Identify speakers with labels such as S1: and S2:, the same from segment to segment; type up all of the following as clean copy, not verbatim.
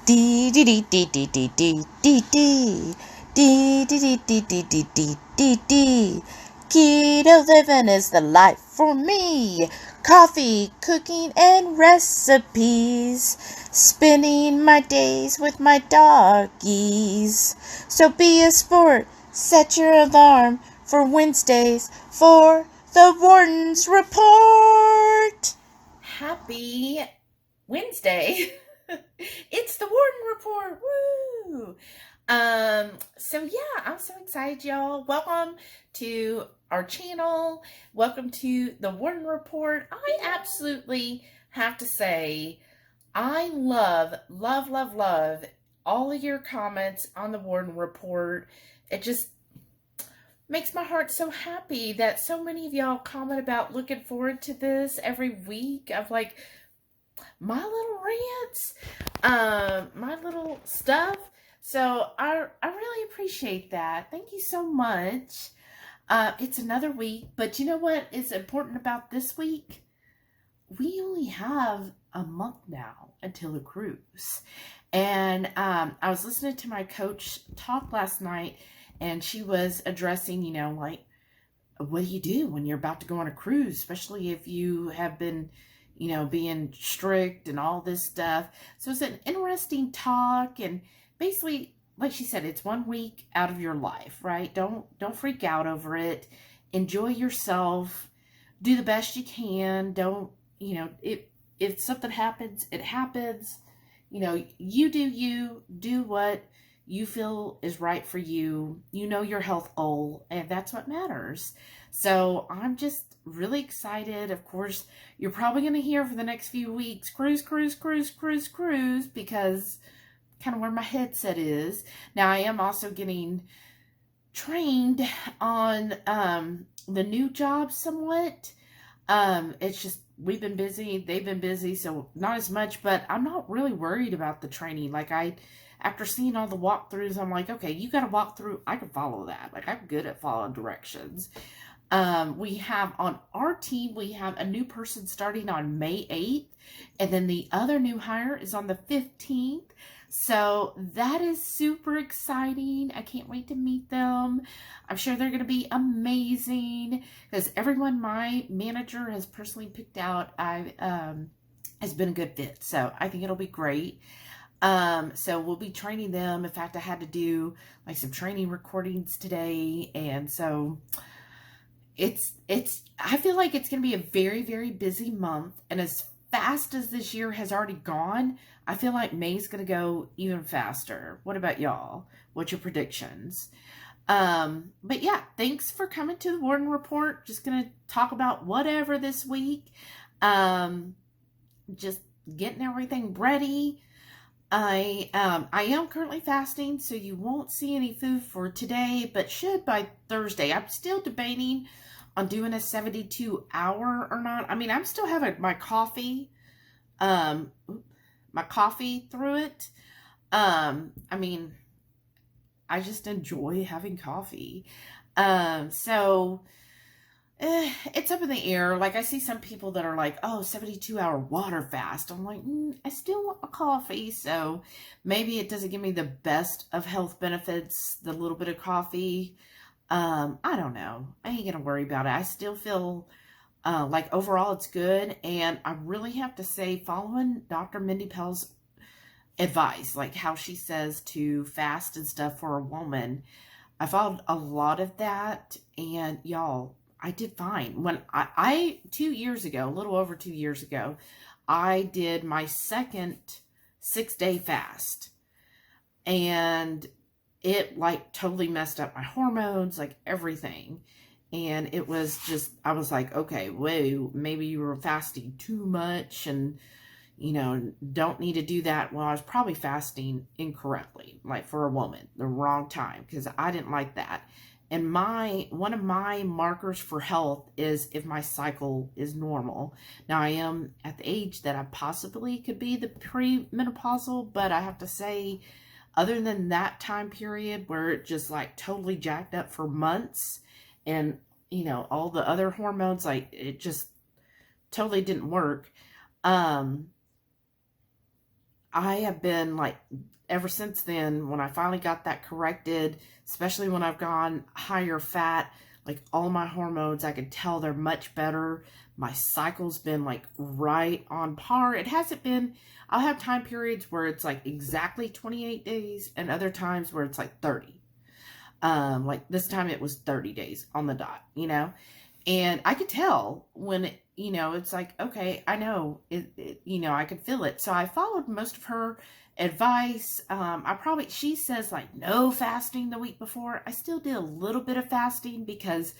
S1: Dee dee dee dee dee dee dee dee dee. Dee dee dee dee dee dee dee dee dee. Keto living is the life for me. Coffee, cooking, and recipes. Spending my days with my doggies. So be a sport. Set your alarm for Wednesdays for the Warden's Report. Happy Wednesday. It's the Warden Report. Woo! So yeah, I'm so excited, y'all. Welcome to our channel. Welcome to the Warden Report. I absolutely have to say, I love all of your comments on the Warden Report. It just makes my heart so happy that so many of y'all comment about looking forward to this every week. Of like, my little rants, my little stuff. So I really appreciate that. Thank you so much. It's another week, but you know what is important about this week? We only have a month now until the cruise. And I was listening to my coach talk last night, and she was addressing, like, what do you do when you're about to go on a cruise, especially if you have been being strict and all this stuff. So it's an interesting talk, and basically, like she said, it's 1 week out of your life, right? Don't freak out over it. Enjoy yourself. Do the best you can. Don't, if something happens, it happens. You do what you feel is right for you. You know your health goal, and that's what matters. So I'm just really excited. Of course, you're probably going to hear for the next few weeks, cruise, because kind of where my headset is. Now, I am also getting trained on the new job somewhat. It's just, we've been busy, they've been busy, so not as much, but I'm not really worried about the training. Like, after seeing all the walkthroughs, I'm like, okay, you got to walk through, I can follow that. Like, I'm good at following directions. We have on our team, we have a new person starting on May 8th, and then the other new hire is on the 15th. So that is super exciting. I can't wait to meet them. I'm sure they're going to be amazing, because everyone my manager has personally picked out has been a good fit. So I think it'll be great. So we'll be training them. In fact, I had to do like some training recordings today, and so I feel like it's going to be a very, very busy month. And as fast as this year has already gone, I feel like May's going to go even faster. What about y'all? What's your predictions? But yeah, thanks for coming to the Warden Report. Just going to talk about whatever this week. Just getting everything ready. I am currently fasting, so you won't see any food for today, but should by Thursday. I'm still debating on doing a 72-hour or not. I mean, I'm still having my coffee, through it. I mean, I just enjoy having coffee. It's up in the air. Like, I see some people that are like, oh, 72-hour water fast. I'm like, I still want my coffee. So maybe it doesn't give me the best of health benefits, the little bit of coffee. I don't know. I ain't gonna worry about it. I still feel like overall it's good. And I really have to say, following Dr. Mindy Pell's advice, like how she says to fast and stuff for a woman, I followed a lot of that. And y'all, I did fine. When I 2 years ago, a little over 2 years ago, I did my second 6-day fast, and it like totally messed up my hormones, like everything. And it was just, I was like, okay, whoa, maybe you were fasting too much and, don't need to do that. Well, I was probably fasting incorrectly, like for a woman, the wrong time, because I didn't like that. And one of my markers for health is if my cycle is normal. Now, I am at the age that I possibly could be the premenopausal, but I have to say, other than that time period where it just like totally jacked up for months, and all the other hormones, like it just totally didn't work.
S2: I have been like, ever since then, when I finally got that corrected, especially when I've gone higher fat, like all my hormones, I can tell they're much better. My cycle's been like right on par. It hasn't been, I'll have time periods where it's like exactly 28 days and other times where it's like 30. Like this time it was 30 days on the dot, you know? And I could tell when, you know, it's like, okay, I know, you know, I could feel it. So I followed most of her advice. She says like no fasting the week before. I still did a little bit of fasting because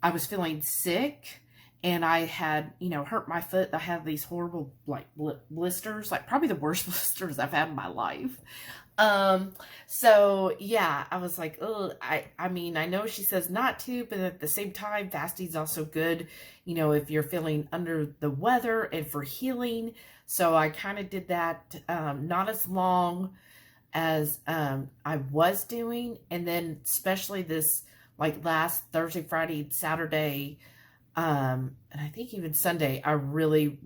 S2: I was feeling sick and I had, you know, hurt my foot. I have these horrible like blisters, like probably the worst blisters I've had in my life. So yeah, I was like, oh, I mean, I know she says not to, but at the same time, fasting's also good, you know, if you're feeling under the weather and for healing. So I kind of did that, not as long as, I was doing. And then especially this, like last Thursday, Friday, Saturday, and I think even Sunday, I really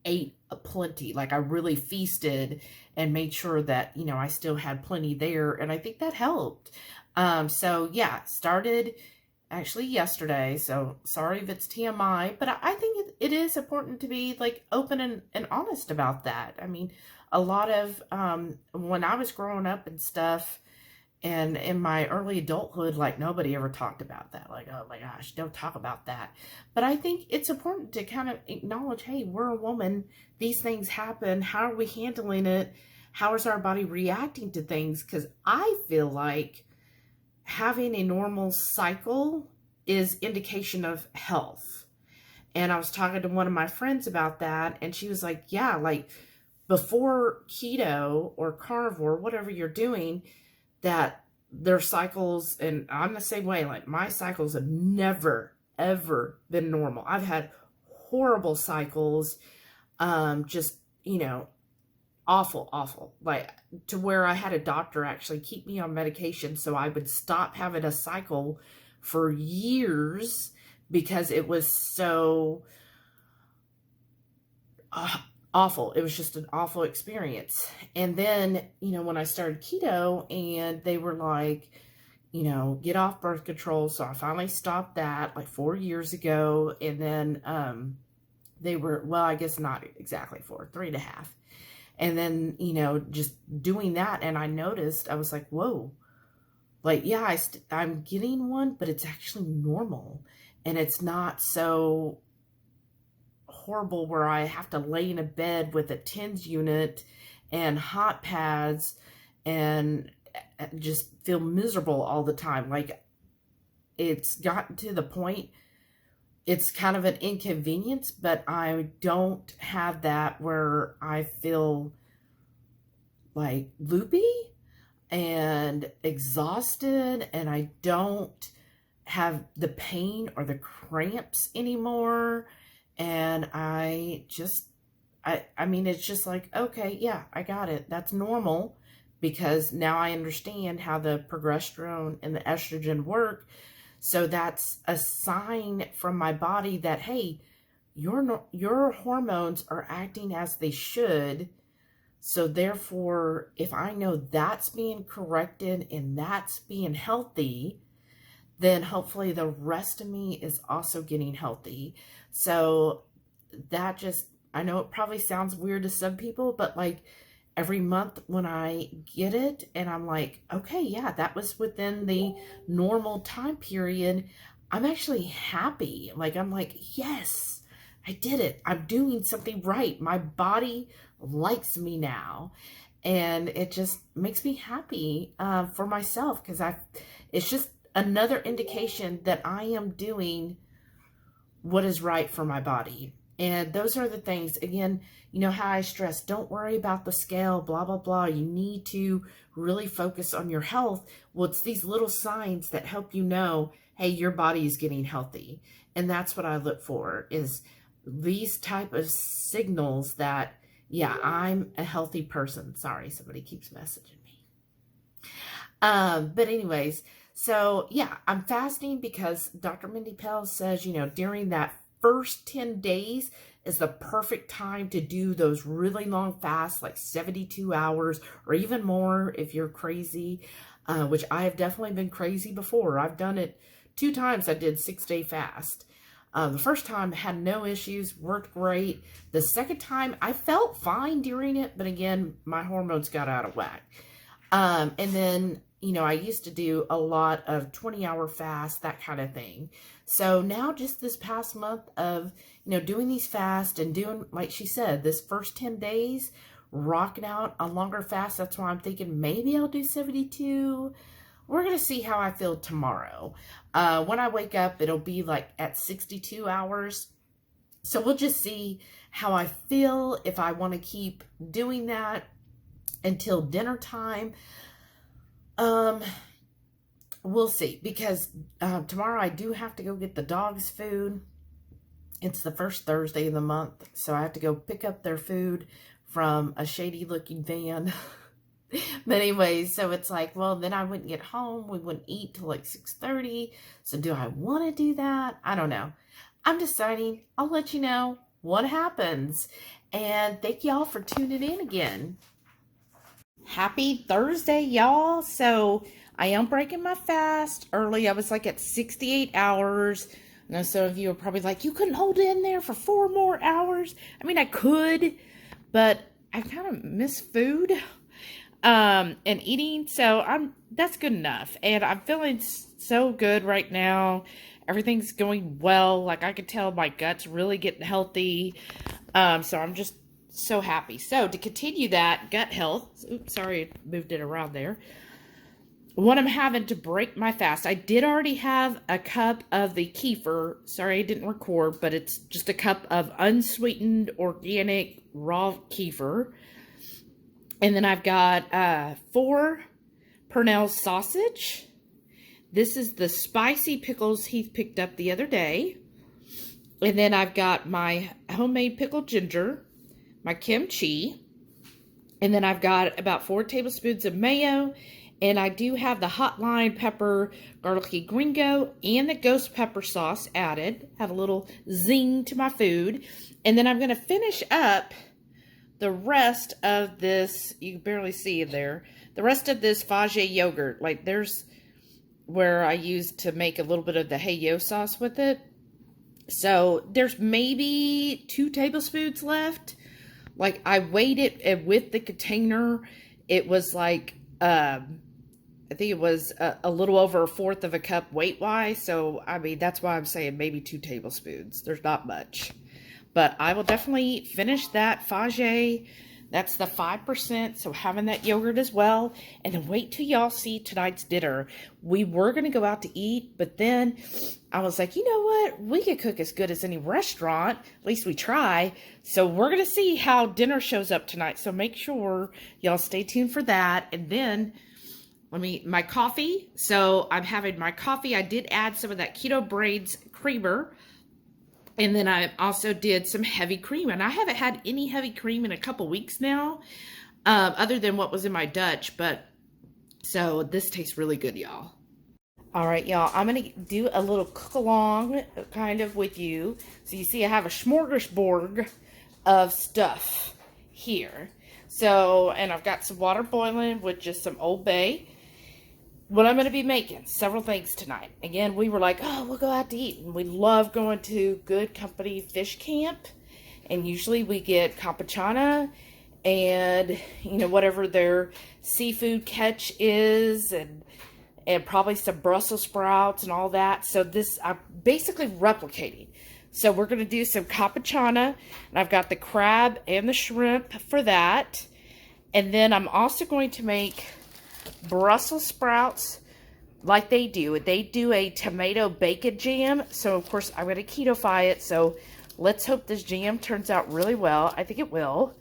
S2: ate plenty. Like I really feasted and made sure that, you know, I still had plenty there. And I think that helped. So yeah, started actually yesterday. So sorry if it's TMI, but I think it is important to be like open and honest about that. I mean, a lot of, when I was growing up and stuff, and in my early adulthood, like nobody ever talked about that. Like, oh my gosh, don't talk about that. But I think it's important to kind of acknowledge, hey, we're a woman. These things happen. How are we handling it? How is our body reacting to things? Because I feel like having a normal cycle is indication of health. And I was talking to one of my friends about that. And she was like, yeah, like before keto or carnivore, whatever you're doing, that their cycles, and I'm the same way, like my cycles have never, ever been normal. I've had horrible cycles, just, you know, awful, like to where I had a doctor actually keep me on medication so I would stop having a cycle for years because it was so awful. It was just an awful experience. And then, you know, when I started keto and they were like, you know, get off birth control. So I finally stopped that like 4 years ago. And then, they were, well, I guess not exactly 4, 3.5. And then, you know, just doing that. And I noticed, I was like, whoa, like, yeah, I'm getting one, but it's actually normal. And it's not so horrible where I have to lay in a bed with a TENS unit and hot pads and just feel miserable all the time. Like it's gotten to the point, it's kind of an inconvenience, but I don't have that where I feel like loopy and exhausted and I don't have the pain or the cramps anymore. And I mean, it's just like, okay, yeah, I got it. That's normal because now I understand how the progesterone and the estrogen work. So that's a sign from my body that, hey, your hormones are acting as they should. So therefore, if I know that's being corrected and that's being healthy, then hopefully the rest of me is also getting healthy. So that just, I know it probably sounds weird to some people, but like every month when I get it and I'm like, okay, yeah, that was within the normal time period, I'm actually happy. Like, I'm like, yes, I did it. I'm doing something right. My body likes me now. And it just makes me happy for myself because it's just another indication that I am doing what is right for my body. And those are the things, again, you know how I stress, don't worry about the scale, blah, blah, blah. You need to really focus on your health. Well, it's these little signs that help you know, hey, your body is getting healthy. And that's what I look for, is these type of signals that, yeah, I'm a healthy person. Sorry, somebody keeps messaging me. But anyways, so yeah, I'm fasting because Dr. Mindy Pell says, you know, during that first 10 days, is the perfect time to do those really long fasts, like 72 hours or even more if you're crazy, which I have definitely been crazy before. I've done it 2 times. I did 6-day fast. The first time had no issues, worked great. The second time I felt fine during it, but again, my hormones got out of whack. And then, you know, I used to do a lot of 20-hour fasts, that kind of thing. So now just this past month of, you know, doing these fasts and doing, like she said, this first 10 days, rocking out a longer fast. That's why I'm thinking maybe I'll do 72. We're going to see how I feel tomorrow. When I wake up, it'll be like at 62 hours. So we'll just see how I feel, if I want to keep doing that until dinner time. We'll see, because tomorrow I do have to go get the dogs food. It's the first Thursday of the month, so I have to go pick up their food from a shady looking van. But anyways, so it's like, well, then I wouldn't get home. We wouldn't eat till like 6:30. So do I want to do that? I don't know. I'm deciding. I'll let you know what happens. And thank y'all for tuning in again. Happy Thursday, y'all. So I am breaking my fast early. I was like at 68 hours. I know some of you are probably like, you couldn't hold in there for 4 more hours. I mean, I could, but I kind of miss food and eating. So that's good enough. And I'm feeling so good right now. Everything's going well. Like, I can tell my gut's really getting healthy. So I'm just so happy. So to continue that gut health, oops, sorry, I moved it around there. What I'm having to break my fast, I did already have a cup of the kefir. Sorry, I didn't record, but it's just a cup of unsweetened organic raw kefir. And then I've got 4 Pernell sausage. This is the spicy pickles Heath picked up the other day. And then I've got my homemade pickled ginger, my kimchi, and then I've got about 4 tablespoons of mayo, and I do have the HotLine pepper garlicky gringo and the ghost pepper sauce added. Have a little zing to my food. And then I'm going to finish up the rest of this, you can barely see it there, the rest of this Fage yogurt. Like, there's where I used to make a little bit of the hey yo sauce with it. So there's maybe 2 tablespoons left. Like, I weighed it with the container. It was like, I think it was a little over 1/4 of a cup weight-wise. So, I mean, that's why I'm saying maybe 2 tablespoons. There's not much. But I will definitely finish that Fage. That's the 5%. So, having that yogurt as well. And then wait till y'all see tonight's dinner. We were going to go out to eat, but then I was like, you know what? We could cook as good as any restaurant. At least we try. So we're going to see how dinner shows up tonight. So make sure y'all stay tuned for that. And then, my coffee. So I'm having my coffee. I did add some of that Keto Braids creamer. And then I also did some heavy cream. And I haven't had any heavy cream in a couple weeks now. Other than what was in my Dutch. But, so this tastes really good, y'all. All right, y'all, I'm going to do a little cook-along kind of with you. So you see I have a smorgasbord of stuff here. So, and I've got some water boiling with just some Old Bay. What I'm going to be making, several things tonight. Again, we were like, oh, we'll go out to eat. And we love going to Good Company Fish Camp. And usually we get capuchana and, you know, whatever their seafood catch is, and probably some Brussels sprouts and all that. So this, I'm basically replicating. So we're going to do some capuchana, and I've got the crab and the shrimp for that. And then I'm also going to make Brussels sprouts like they do. They do a tomato bacon jam. So, of course, I'm going to keto-fy it. So let's hope this jam turns out really well. I think it will.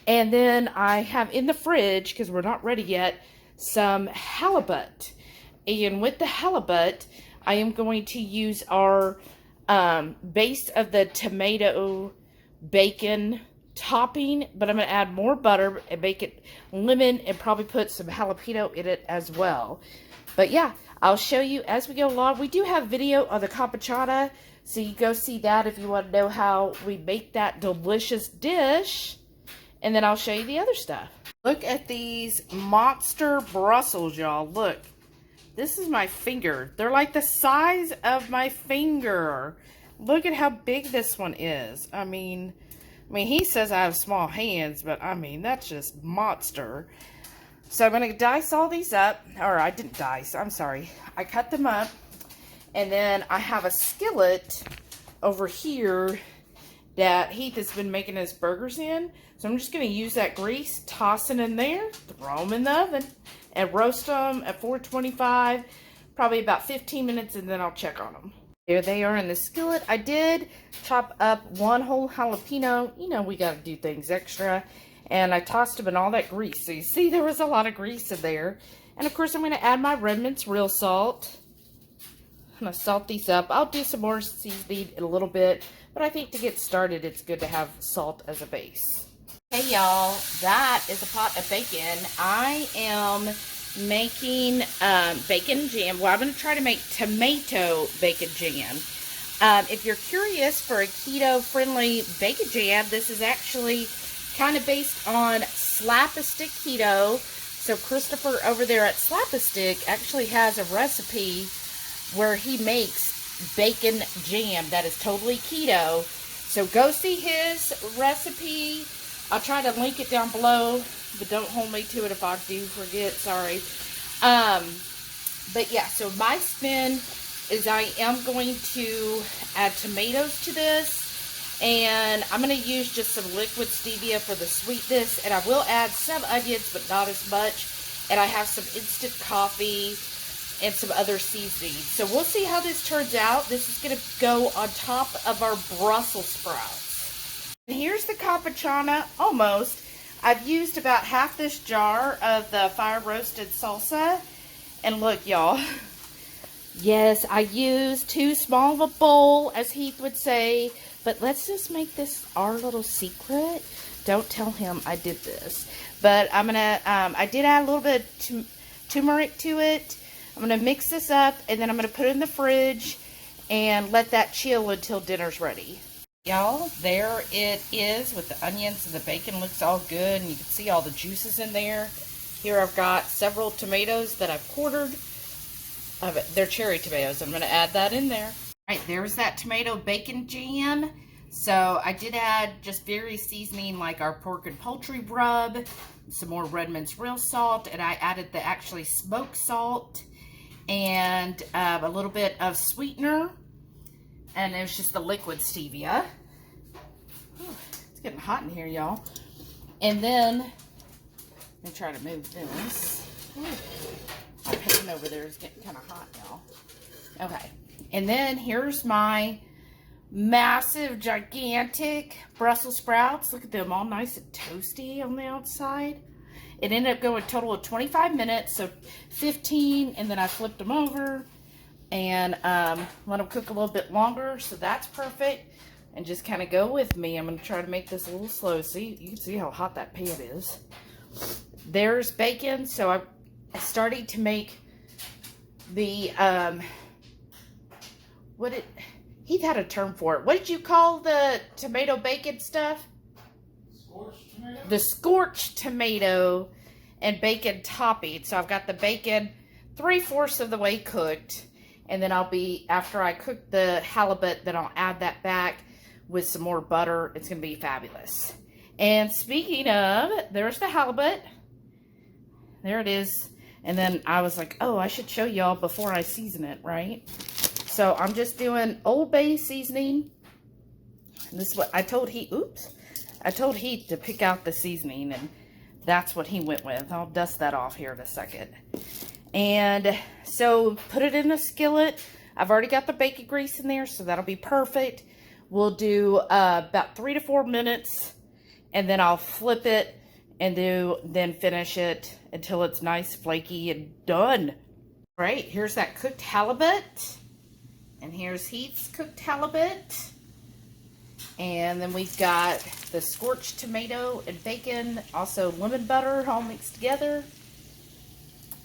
S2: And then I have in the fridge, because we're not ready yet, some halibut. And with the halibut, I am going to use our base of the tomato bacon topping, but I'm going to add more butter and make it lemon and probably put some jalapeno in it as well. But yeah, I'll show you as we go along. We do have video on the capuchana, So you go see that if you want to know how we make that delicious dish. And then I'll show you the other stuff. Look at these monster Brussels, y'all. Look. This is my finger. They're like the size of my finger. Look at how big this one is. I mean, he says I have small hands, but I mean, that's just monster. So I'm going to dice all these up. Or I didn't dice, I'm sorry. I cut them up. And then I have a skillet over here that Heath has been making his burgers in. So I'm just going to use that grease, toss it in there, throw them in the oven, and roast them at 425, probably about 15 minutes, and then I'll check on them. There they are in the skillet. I did chop up one whole jalapeno. You know, we got to do things extra. And I tossed them in all that grease. So you see there was a lot of grease in there. And of course I'm going to add my Redmond's real salt. I'm going to salt these up. I'll do some more seasoning in a little bit. But I think to get started, it's good to have salt as a base. Hey y'all, that is a pot of bacon. I am making bacon jam. Well, I'm going to try to make tomato bacon jam. If you're curious for a keto-friendly bacon jam, this is actually kind of based on Slap-a-Stick Keto. So Christopher over there at Slap-a-Stick actually has a recipe where he makes bacon jam that is totally keto. So go see his recipe. I'll try to link it down below, but don't hold me to it if I do forget, sorry. But yeah, so my spin is I am going to add tomatoes to this, and I'm going to use just some liquid stevia for the sweetness, and I will add some onions, but not as much, and I have some instant coffee and some other seasonings. So we'll see how this turns out. This is going to go on top of our Brussels sprouts. And here's the capuchana, almost. I've used about half this jar of the fire roasted salsa. And look, y'all. Yes, I used too small of a bowl, as Heath would say. But let's just make this our little secret. Don't tell him I did this. But I'm going to, I did add a little bit of turmeric to it. I'm going to mix this up, and then I'm going to put it in the fridge and let that chill until dinner's ready. Y'all, there it is with the onions and the bacon. Looks all good, and you can see all the juices in there. Here I've got several tomatoes that I've quartered. They're cherry tomatoes. I'm going to add that in there. All right, there's that tomato bacon jam. So I did add just various seasoning like our pork and poultry rub, some more Redmond's real salt, and I added the actually smoked salt and a little bit of sweetener. And it was just the liquid stevia. Whew, it's getting hot in here, y'all. And then, let me try to move this. My pan over there is getting kind of hot, y'all. Okay. And then here's my massive, gigantic Brussels sprouts. Look at them, all nice and toasty on the outside. It ended up going a total of 25 minutes, so 15, and then I flipped them over and let them cook a little bit longer, so that's perfect. And just kind of go with me. I'm going to try to make this a little slow. See, you can see how hot that pan is. There's bacon, so I started to make the, Heath had a term for it. What did you call the tomato bacon stuff?
S3: Scorched tomato?
S2: The scorched tomato and bacon topping. So I've got the bacon 3/4 of the way cooked. And then after I cook the halibut, then I'll add that back with some more butter. It's going to be fabulous. And speaking of, there's the halibut. There it is. And then I was like, oh, I should show y'all before I season it, right? So I'm just doing Old Bay seasoning. And this is what I told Heath. Oops. I told Heath to pick out the seasoning, and that's what he went with. I'll dust that off here in a second. And so put it in a skillet. I've already got the bacon grease in there, so that'll be perfect. We'll do about 3 to 4 minutes, and then I'll flip it and then finish it until it's nice, flaky, and done. All right, here's that cooked halibut. And here's Heath's cooked halibut. And then we've got the scorched tomato and bacon, also lemon butter, all mixed together.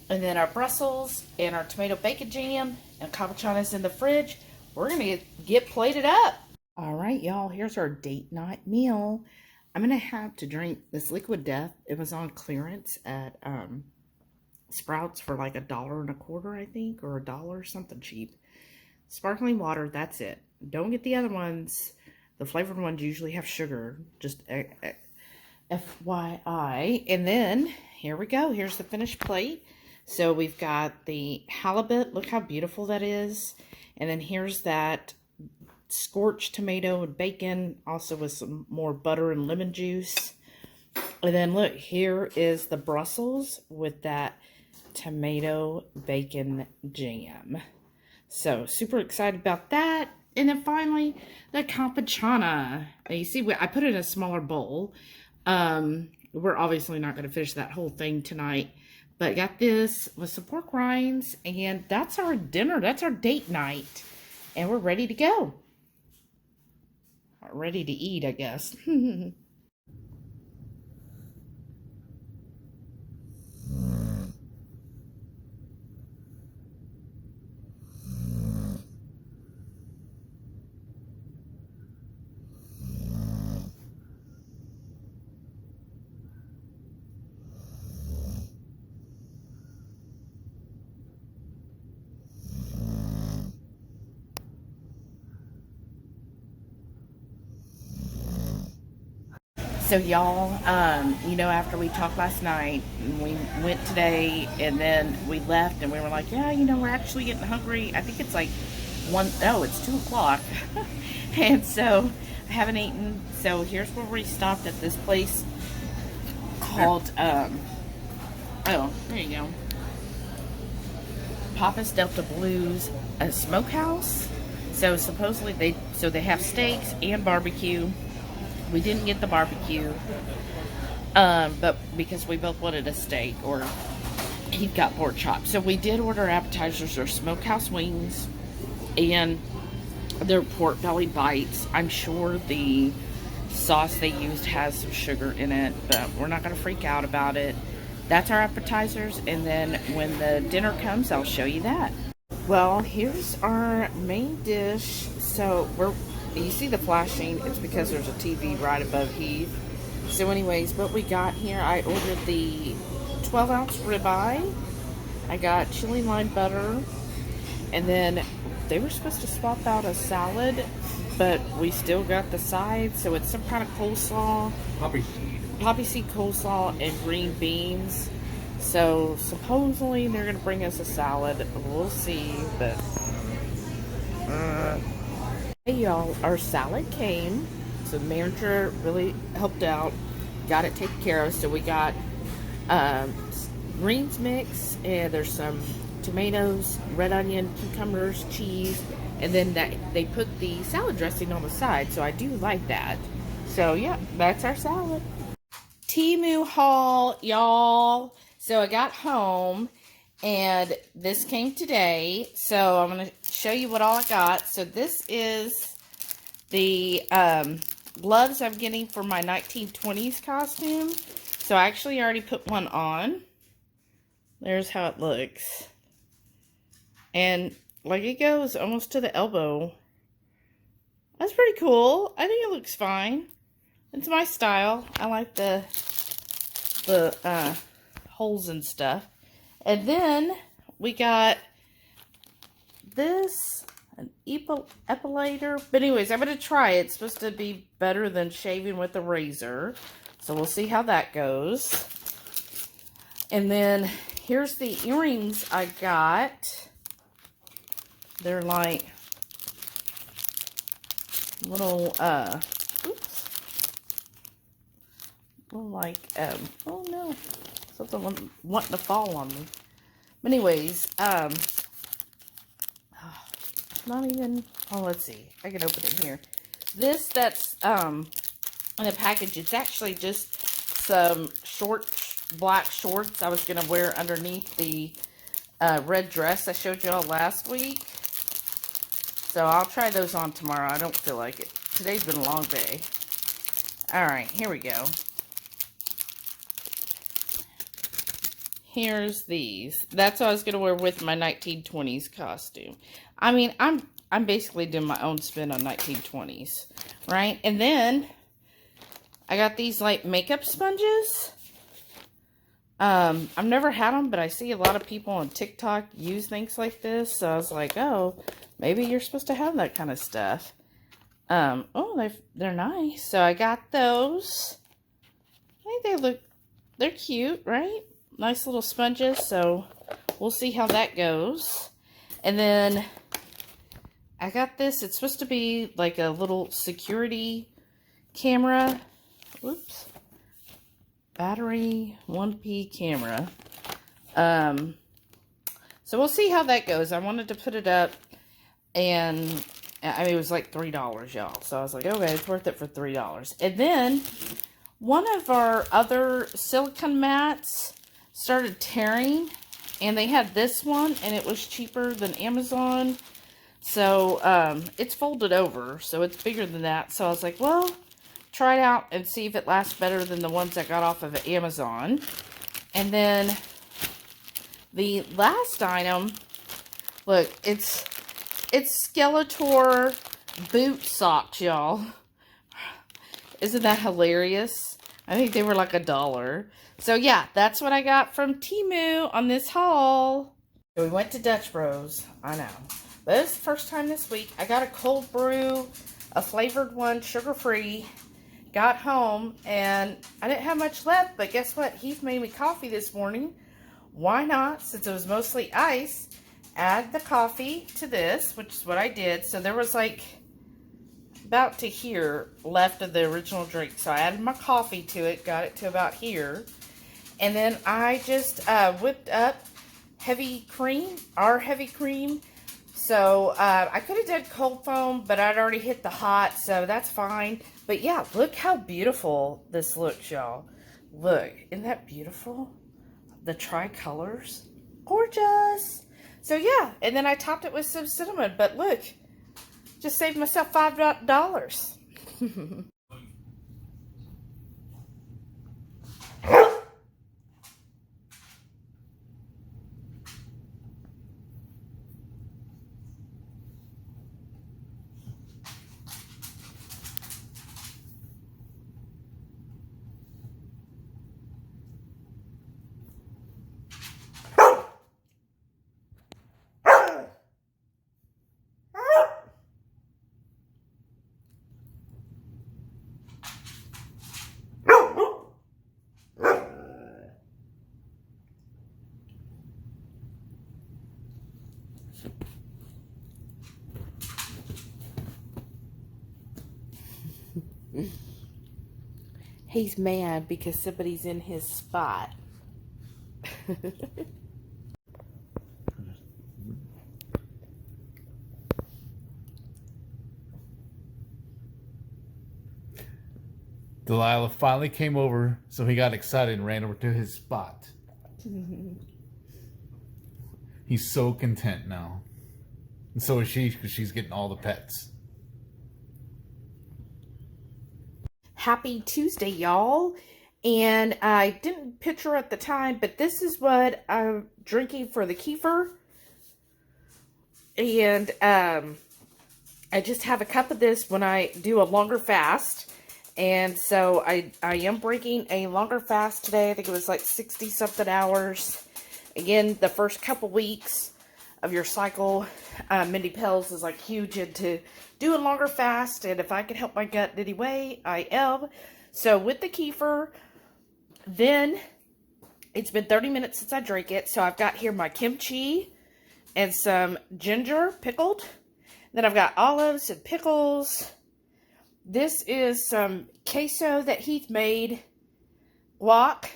S2: And then our Brussels and our tomato bacon jam, and capuchana's in the fridge. we're going to get plated up. All right, y'all, here's our date night meal. I'm going to have to drink this Liquid Death. It was on clearance at Sprouts for like $1.25, I think, or $1, something cheap. Sparkling water, that's it. Don't get the other ones. The flavored ones usually have sugar, just FYI. And then, here we go. Here's the finished plate. So we've got the halibut. Look how beautiful that is. And then here's that scorched tomato and bacon, also with some more butter and lemon juice. And then look, here is the Brussels with that tomato bacon jam. So super excited about that. And then finally, the campechana. You see, I put it in a smaller bowl. We're obviously not going to finish that whole thing tonight. But got this with some pork rinds. And that's our dinner. That's our date night. And we're ready to go. Ready to eat, I guess. So y'all, you know, after we talked last night, we went today, and then we left, and we were like, yeah, you know, we're actually getting hungry. I think it's like it's 2 o'clock. And so I haven't eaten. So here's where we stopped at this place called, there you go. Papa's Delta Blues Smokehouse. So supposedly they have steaks and barbecue. We didn't get the barbecue, but because we both wanted a steak, or he got pork chops. So we did order appetizers or smokehouse wings and their pork belly bites. I'm sure the sauce they used has some sugar in it, but we're not going to freak out about it. That's our appetizers, and then when the dinner comes, I'll show you that. Well, here's our main dish. So you see the flashing, it's because there's a TV right above Heath. So anyways, what we got here, I ordered the 12-ounce ribeye. I got chili lime butter. And then they were supposed to swap out a salad, but we still got the side. So it's some kind of coleslaw. Poppy seed coleslaw and green beans. So supposedly they're going to bring us a salad. We'll see, but... Hey y'all, our salad came, so the manager really helped out, got it taken care of. So we got greens mix, and there's some tomatoes, red onion, cucumbers, cheese, and then they put the salad dressing on the side, so I do like that. So yeah, that's our salad. TEMU haul, y'all. So I got home, and this came today, so I'm going to show you what all I got. So this is the gloves I'm getting for my 1920s costume. So I actually already put one on. There's how it looks. And like it goes almost to the elbow. That's pretty cool. I think it looks fine. It's my style. I like the holes and stuff. And then we got this, an epilator. But anyways, I'm going to try it. It's supposed to be better than shaving with a razor. So we'll see how that goes. And then here's the earrings I got. They're like little, oh no. Something wanting to fall on me. But anyways, not even, oh, let's see. I can open it here. This that's in a package, it's actually just some black shorts I was going to wear underneath the red dress I showed y'all last week. So I'll try those on tomorrow. I don't feel like it. Today's been a long day. Alright, here we go. here's these. That's what I was going to wear with my 1920s costume. I mean, I'm basically doing my own spin on 1920s, right? And then I got these like makeup sponges. I've never had them, but I see a lot of people on TikTok use things like this. So I was like, oh, maybe you're supposed to have that kind of stuff. Oh, they're nice. So I got those. I think they're cute, right? Nice little sponges. So we'll see how that goes. And then I got this. It's supposed to be like a little security camera. Whoops. Battery 1P camera. So we'll see how that goes. I wanted to put it up, and I mean, it was like $3, y'all. So I was like, okay, it's worth it for $3. And then one of our other silicone mats started tearing, and they had this one, and it was cheaper than Amazon. So it's folded over, so it's bigger than that. So I was like, well, try it out and see if it lasts better than the ones I got off of Amazon. And then the last item, look, it's Skeletor boot socks, y'all. Isn't that hilarious? I think they were like $1. So yeah, that's what I got from TEMU on this haul. So we went to Dutch Bros. I know. But this is the first time this week. I got a cold brew, a flavored one, sugar-free. Got home, and I didn't have much left, but guess what? Heath made me coffee this morning. Why not? Since it was mostly ice, add the coffee to this, which is what I did. So there was like about to here left of the original drink. So I added my coffee to it, got it to about here. And then I just whipped up heavy cream, our heavy cream. So I could have done cold foam, but I'd already hit the hot, so that's fine. But yeah, look how beautiful this looks, y'all. Look, isn't that beautiful? The tricolors. Gorgeous. So yeah, and then I topped it with some cinnamon. But look, just saved myself $5. He's mad because somebody's in his spot.
S3: Delilah finally came over, so he got excited and ran over to his spot. He's so content now. And so is she, because she's getting all the pets.
S2: Happy Tuesday, y'all. And I didn't picture at the time, but this is what I'm drinking for the kefir. And I just have a cup of this when I do a longer fast. And so I am breaking a longer fast today. I think it was like 60-something hours. Again, the first couple weeks of your cycle, Mindy Pels is like huge into doing longer fast. And if I can help my gut in any way, I am. So with the kefir, then it's been 30 minutes since I drank it. So I've got here my kimchi and some ginger pickled. Then I've got olives and pickles. This is some queso that Heath made, guac,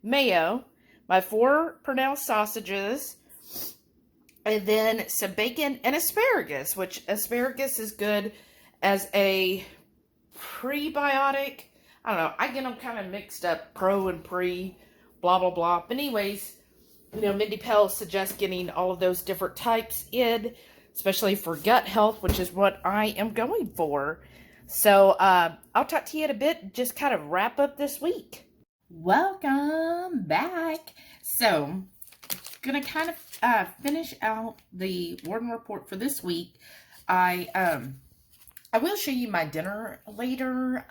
S2: mayo, my 4 pronounced sausages, and then some bacon and asparagus, which asparagus is good as a prebiotic. I don't know, I get them kind of mixed up, pro and pre, blah, blah, blah. But anyways, you know, Mindy Pell suggests getting all of those different types in, especially for gut health, which is what I am going for. So, I'll talk to you in a bit, just kind of wrap up this week.
S1: Welcome back.
S2: So, gonna kind of finish out the Warden report for this week. I will show you my dinner later.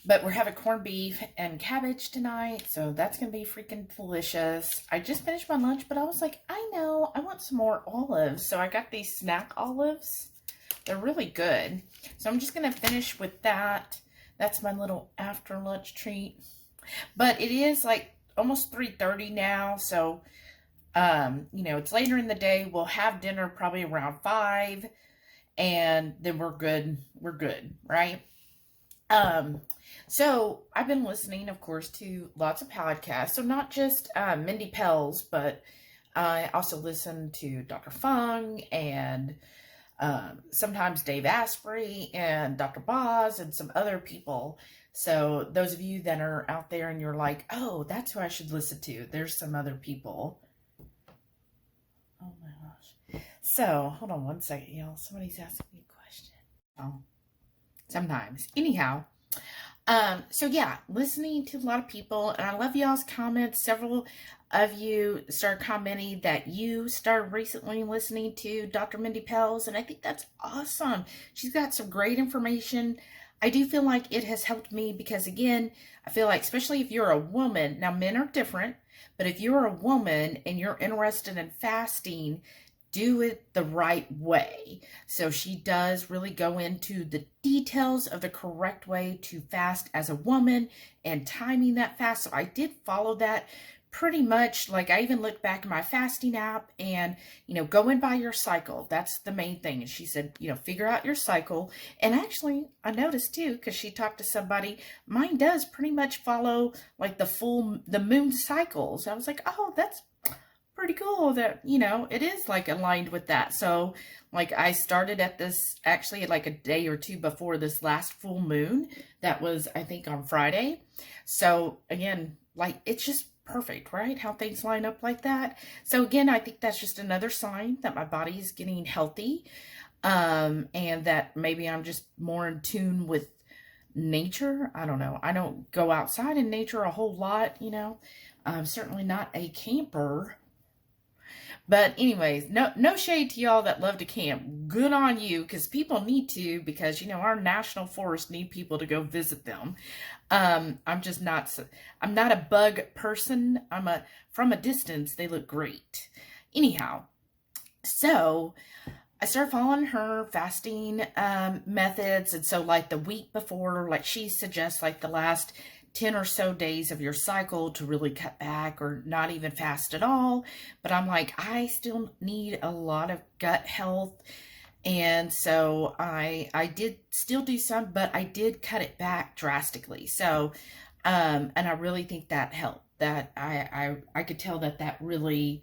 S2: But we're having corned beef and cabbage tonight, so that's going to be freaking delicious. I just finished my lunch, but I was like, I know, I want some more olives. So I got these snack olives. They're really good. So I'm just going to finish with that. That's my little after lunch treat. But it is like almost 3:30 now, so, you know, it's later in the day. We'll have dinner probably around 5, and then we're good. We're good, right? So I've been listening, of course, to lots of podcasts. So not just Mindy Pell's, but I also listen to Dr. Fung and sometimes Dave Asprey and Dr. Boz and some other people. So those of you that are out there and you're like, oh, that's who I should listen to. There's some other people. Oh my gosh. So hold on one second, y'all. Somebody's asking me a question. Oh, sometimes. Anyhow. So yeah, listening to a lot of people, and I love y'all's comments. Several of you started commenting that you started recently listening to Dr. Mindy Pell's, and I think that's awesome. She's got some great information. I do feel like it has helped me because, again, I feel like, especially if you're a woman, now men are different, but if you're a woman and you're interested in fasting, do it the right way. So she does really go into the details of the correct way to fast as a woman and timing that fast. So I did follow that pretty much. Like, I even looked back at my fasting app and, you know, going by your cycle. That's the main thing. And she said, you know, figure out your cycle. And actually, I noticed too, because she talked to somebody, mine does pretty much follow like the moon cycles. I was like, oh, that's pretty cool that, you know, it is like aligned with that. So like I started at this actually like a day or two before this last full moon. That was, I think, on Friday. So again, like, it's just perfect, right? How things line up like that. So again, I think that's just another sign that my body is getting healthy. And that maybe I'm just more in tune with nature. I don't know. I don't go outside in nature a whole lot, you know. I'm certainly not a camper. But anyways, no shade to y'all that love to camp. Good on you, because people need to, because, you know, our national forests need people to go visit them. I'm not a bug person. From a distance, they look great. Anyhow, so I started following her fasting methods. And so like the week before, like she suggests like the last 10 or so days of your cycle to really cut back or not even fast at all. But I'm like, I still need a lot of gut health. And so I did still do some, but I did cut it back drastically. So, and I really think that helped. That I could tell that really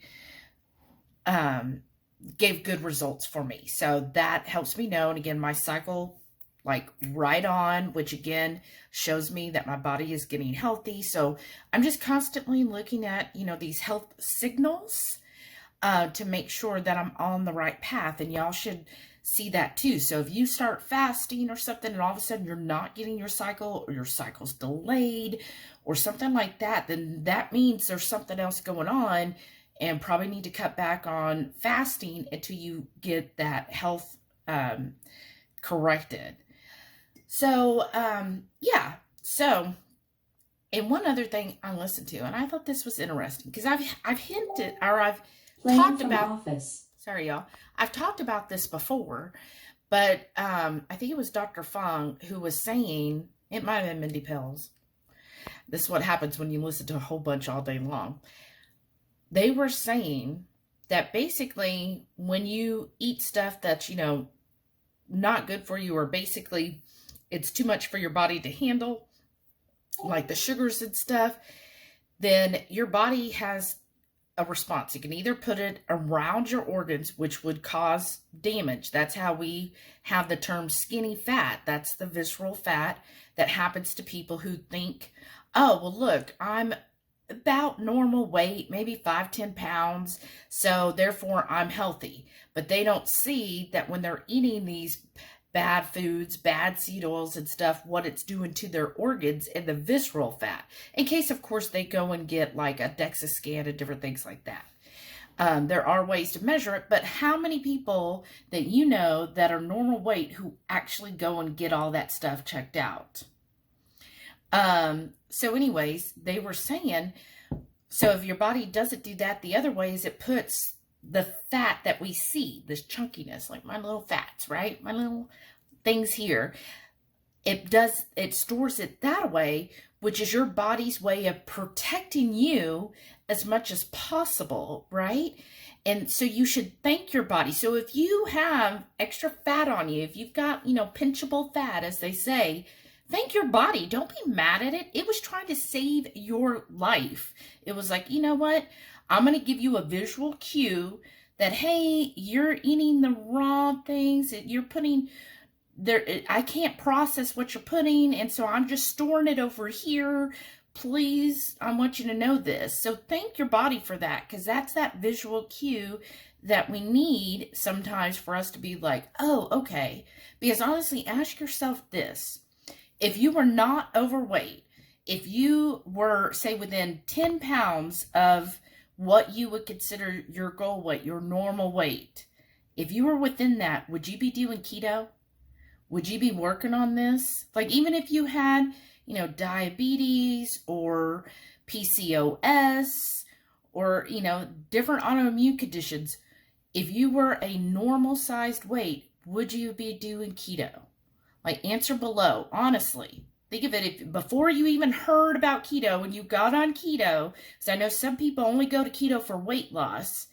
S2: gave good results for me. So that helps me know. And again, my cycle, like right on, which again shows me that my body is getting healthy. So I'm just constantly looking at, you know, these health signals to make sure that I'm on the right path. And y'all should see that too. So if you start fasting or something and all of a sudden you're not getting your cycle, or your cycle's delayed or something like that, then that means there's something else going on, and probably need to cut back on fasting until you get that health corrected. So, yeah. So, and one other thing I listened to, and I thought this was interesting, because I've hinted, or I've talked about, office. Sorry, y'all. I've talked about this before, but I think it was Dr. Fung who was saying, it might have been Mindy Pell's. This is what happens when you listen to a whole bunch all day long. They were saying that basically when you eat stuff that's, you know, not good for you, or basically it's too much for your body to handle, like the sugars and stuff, then your body has a response. You can either put it around your organs, which would cause damage. That's how we have the term skinny fat. That's the visceral fat that happens to people who think, oh, well, look, I'm about normal weight, maybe 5-10 pounds, so therefore I'm healthy. But they don't see that when they're eating these bad foods, bad seed oils and stuff, what it's doing to their organs and the visceral fat. In case, of course, they go and get like a DEXA scan and different things like that. There are ways to measure it, but how many people that you know that are normal weight who actually go and get all that stuff checked out? So anyways, they were saying, so if your body doesn't do that, the other way is it puts the fat that we see, this chunkiness, like my little fats, right? My little things here. It stores it that way, which is your body's way of protecting you as much as possible, right? And so you should thank your body. So if you have extra fat on you, if you've got, pinchable fat, as they say, thank your body. Don't be mad at it. It was trying to save your life. It was like, you know what? I'm going to give you a visual cue that, hey, you're eating the wrong things. You're putting there. I can't process what you're putting. And so I'm just storing it over here. Please, I want you to know this. So thank your body for that, because that's that visual cue that we need sometimes for us to be like, oh, okay. Because honestly, ask yourself this. If you were not overweight, if you were, say, within 10 pounds of what you would consider your goal weight, your normal weight, if you were within that, would you be doing keto? Would you be working on this? Like, even if you had, diabetes or PCOS or, different autoimmune conditions, if you were a normal sized weight, would you be doing keto? Like, answer below, honestly. Think of it, before you even heard about keto and you got on keto, because I know some people only go to keto for weight loss.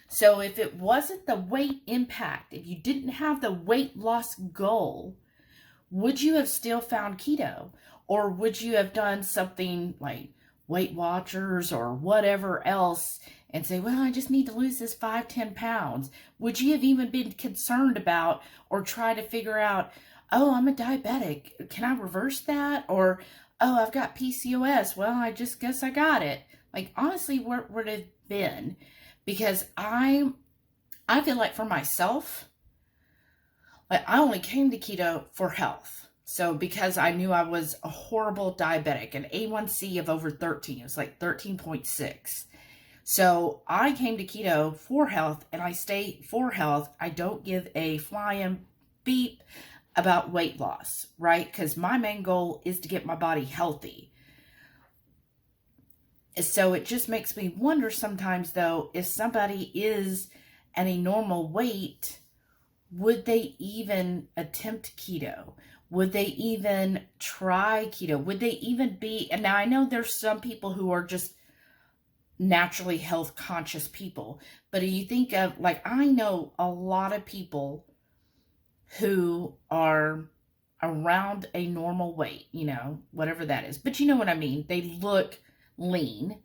S2: So if it wasn't the weight impact, if you didn't have the weight loss goal, would you have still found keto? Or would you have done something like Weight Watchers or whatever else and say, well, I just need to lose this 5-10 pounds? Would you have even been concerned about or try to figure out, oh, I'm a diabetic, can I reverse that? Or, oh, I've got PCOS, well, I just guess I got it. Like, honestly, where would it have been? Because I feel like for myself, like, I only came to keto for health. So because I knew I was a horrible diabetic, an A1C of over 13, it was like 13.6. So I came to keto for health, and I stay for health. I don't give a flying beep about weight loss, right? Because my main goal is to get my body healthy. So it just makes me wonder sometimes, though, if somebody is at a normal weight, would they even attempt keto? Would they even try keto? Would they even be, and now I know there's some people who are just naturally health conscious people, but if you think of, like, I know a lot of people who are around a normal weight, whatever that is. But you know what I mean? They look lean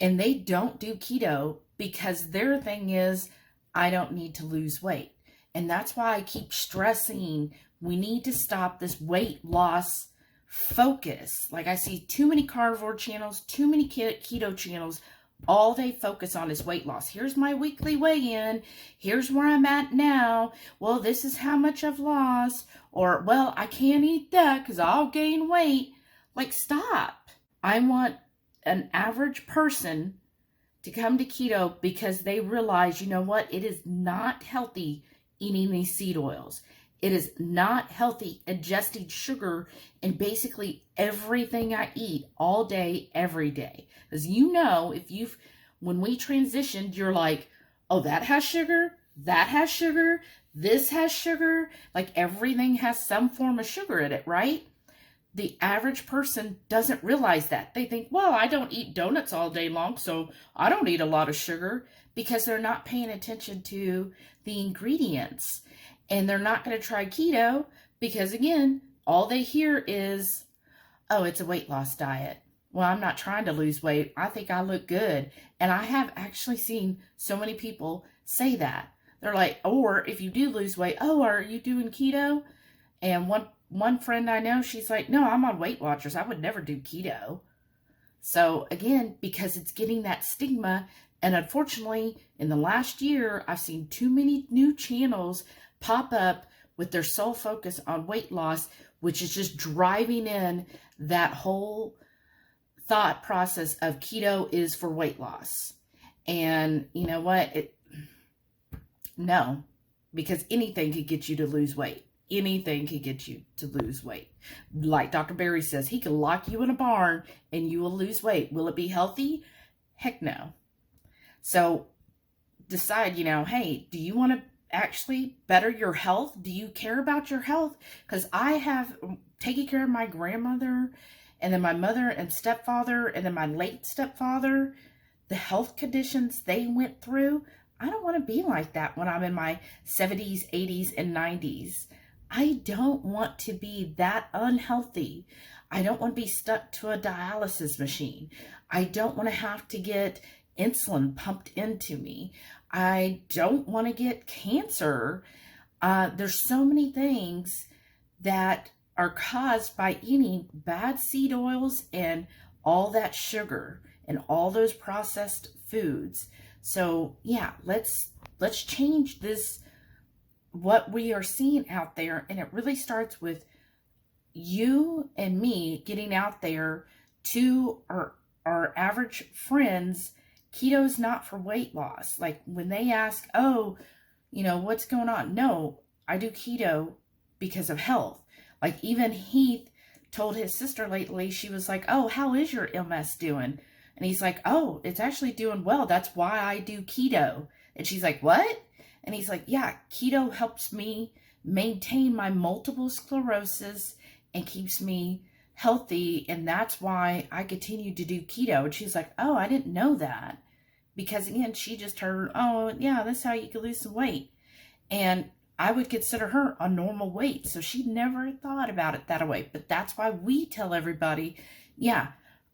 S2: and they don't do keto because their thing is, I don't need to lose weight. And that's why I keep stressing, we need to stop this weight loss focus. Like, I see too many carnivore channels, too many keto channels. All they focus on is weight loss. Here's my weekly weigh-in. Here's where I'm at now. Well, this is how much I've lost. Or, well, I can't eat that because I'll gain weight. Like, stop. I want an average person to come to keto because they realize, you know what? It is not healthy eating these seed oils. It is not healthy ingesting sugar in basically everything I eat all day, every day. As you know, when we transitioned, you're like, oh, that has sugar, this has sugar. Like, everything has some form of sugar in it, right? The average person doesn't realize that. They think, well, I don't eat donuts all day long, so I don't eat a lot of sugar, because they're not paying attention to the ingredients. And they're not going to try keto because, again, all they hear is, oh, it's a weight loss diet. Well, I'm not trying to lose weight. I think I look good. And I have actually seen so many people say that. They're like, or if you do lose weight, oh, are you doing keto? And one friend I know, she's like, no, I'm on Weight Watchers. I would never do keto. So, again, because it's getting that stigma. And unfortunately, in the last year, I've seen too many new channels pop up with their sole focus on weight loss, which is just driving in that whole thought process of keto is for weight loss. And you know what? No, because anything could get you to lose weight. Anything can get you to lose weight. Like Dr. Berry says, he can lock you in a barn and you will lose weight. Will it be healthy? Heck no. So decide, hey, do you want to actually better your health? Do you care about your health? Because I have taken care of my grandmother and then my mother and stepfather and then my late stepfather, the health conditions they went through. I don't want to be like that when I'm in my 70s, 80s, and 90s. I don't want to be that unhealthy. I don't want to be stuck to a dialysis machine. I don't want to have to get insulin pumped into me. I don't want to get cancer. There's so many things that are caused by eating bad seed oils and all that sugar and all those processed foods. So yeah, let's change this, what we are seeing out there. And it really starts with you and me getting out there to our average friends. Keto is not for weight loss. Like when they ask, oh, what's going on? No, I do keto because of health. Like even Heath told his sister lately, she was like, oh, how is your MS doing? And he's like, oh, it's actually doing well. That's why I do keto. And she's like, what? And he's like, yeah, keto helps me maintain my multiple sclerosis and keeps me healthy. And that's why I continue to do keto. And she's like, oh, I didn't know that. Because again, she just heard, oh, yeah, that's how you can lose some weight. And I would consider her a normal weight. So she never thought about it that way. But that's why we tell everybody, yeah,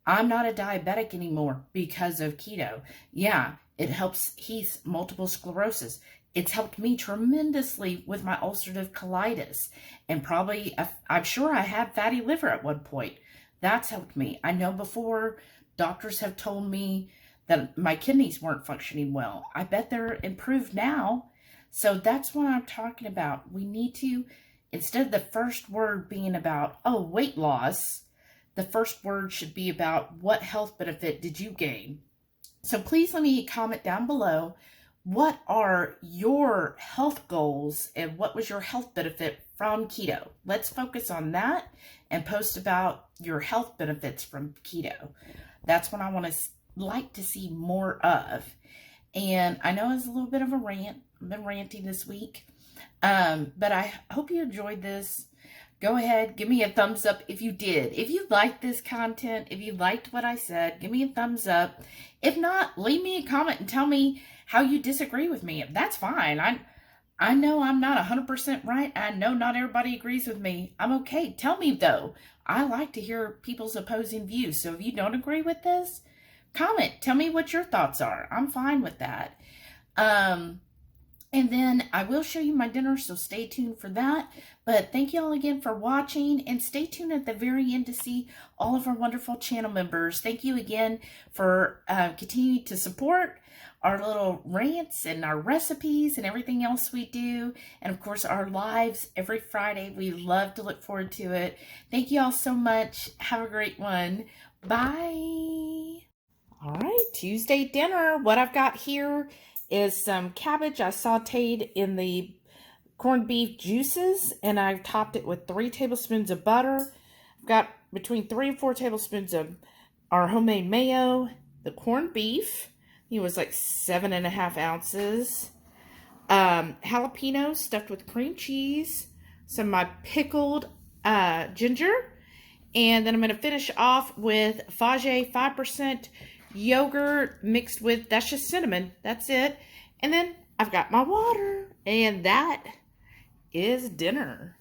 S2: I'm not a diabetic anymore because of keto. Yeah, it helps Heath's multiple sclerosis. It's helped me tremendously with my ulcerative colitis. And probably, I'm sure I had fatty liver at one point. That's helped me. I know before doctors have told me that my kidneys weren't functioning well. I bet they're improved now. So that's what I'm talking about. We need to, instead of the first word being about, oh, weight loss, the first word should be about what health benefit did you gain? So please let me comment down below. What are your health goals and what was your health benefit from keto? Let's focus on that and post about your health benefits from keto. That's what I want to like to see more of. And I know it's a little bit of a rant. I've been ranting this week. But I hope you enjoyed this. Go ahead, give me a thumbs up if you did. If you liked this content, if you liked what I said, give me a thumbs up. If not, leave me a comment and tell me how you disagree with me. That's fine. I know I'm not 100% right. I know not everybody agrees with me. I'm okay. Tell me though. I like to hear people's opposing views. So if you don't agree with this, comment. Tell me what your thoughts are. I'm fine with that. And then I will show you my dinner, so stay tuned for that. But thank you all again for watching, and stay tuned at the very end to see all of our wonderful channel members. Thank you again for continuing to support our little rants and our recipes and everything else we do. And of course, our lives every Friday. We love to look forward to it. Thank you all so much. Have a great one. Bye. All right, Tuesday dinner. What I've got here is some cabbage I sauteed in the corned beef juices, and I've topped it with 3 tablespoons of butter. I've got between 3 and 4 tablespoons of our homemade mayo. The corned beef, it was like 7.5 ounces. Jalapenos stuffed with cream cheese. Some of my pickled ginger. And then I'm going to finish off with Fage 5% yogurt mixed with, that's just cinnamon. That's it. And then I've got my water. And that is dinner.